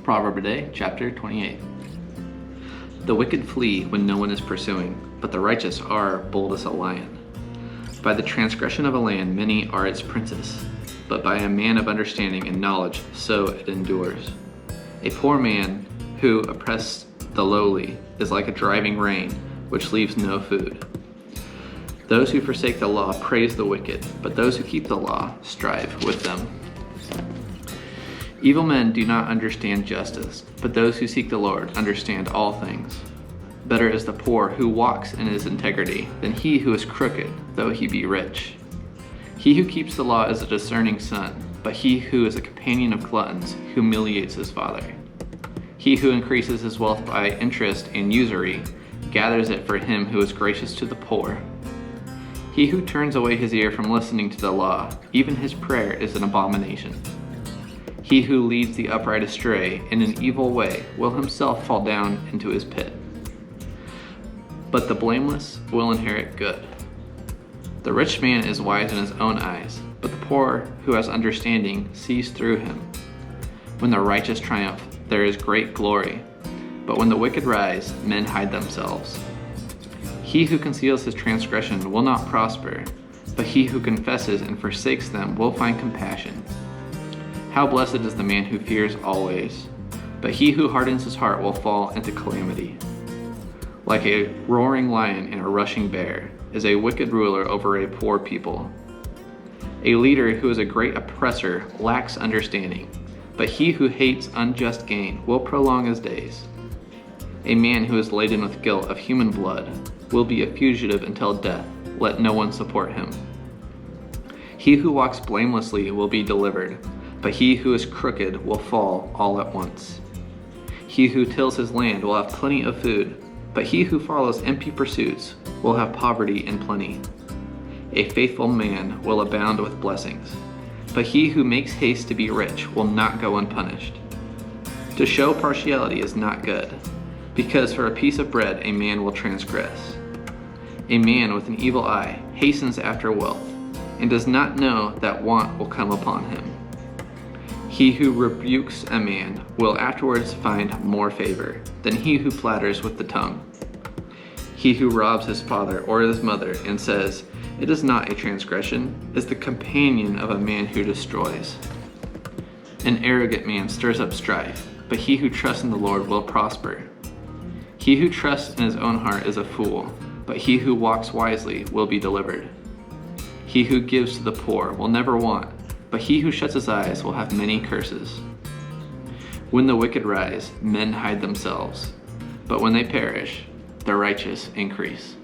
Proverb a day, chapter 28. The wicked flee when no one is pursuing, but the righteous are bold as a lion. By the transgression of a land many are its princes, but by a man of understanding and knowledge so it endures. A poor man who oppresses the lowly is like a driving rain, which leaves no food. Those who forsake the law praise the wicked, but those who keep the law strive with them. Evil men do not understand justice, but those who seek the Lord understand all things. Better is the poor who walks in his integrity than he who is crooked, though he be rich. He who keeps the law is a discerning son, but he who is a companion of gluttons humiliates his father. He who increases his wealth by interest and usury gathers it for him who is gracious to the poor. He who turns away his ear from listening to the law, even his prayer is an abomination. He who leads the upright astray in an evil way will himself fall down into his pit. But the blameless will inherit good. The rich man is wise in his own eyes, but the poor who has understanding sees through him. When the righteous triumph, there is great glory, but when the wicked rise, men hide themselves. He who conceals his transgression will not prosper, but he who confesses and forsakes them will find compassion. How blessed is the man who fears always, but he who hardens his heart will fall into calamity. Like a roaring lion and a rushing bear is a wicked ruler over a poor people. A leader who is a great oppressor lacks understanding, but he who hates unjust gain will prolong his days. A man who is laden with guilt of human blood will be a fugitive until death. Let no one support him. He who walks blamelessly will be delivered, but he who is crooked will fall all at once. He who tills his land will have plenty of food, but he who follows empty pursuits will have poverty and plenty. A faithful man will abound with blessings, but he who makes haste to be rich will not go unpunished. To show partiality is not good, because for a piece of bread a man will transgress. A man with an evil eye hastens after wealth, and does not know that want will come upon him. He who rebukes a man will afterwards find more favor than he who flatters with the tongue. He who robs his father or his mother and says, "It is not a transgression," is the companion of a man who destroys. An arrogant man stirs up strife, but he who trusts in the Lord will prosper. He who trusts in his own heart is a fool, but he who walks wisely will be delivered. He who gives to the poor will never want, but he who shuts his eyes will have many curses. When the wicked rise, men hide themselves, but when they perish, the righteous increase.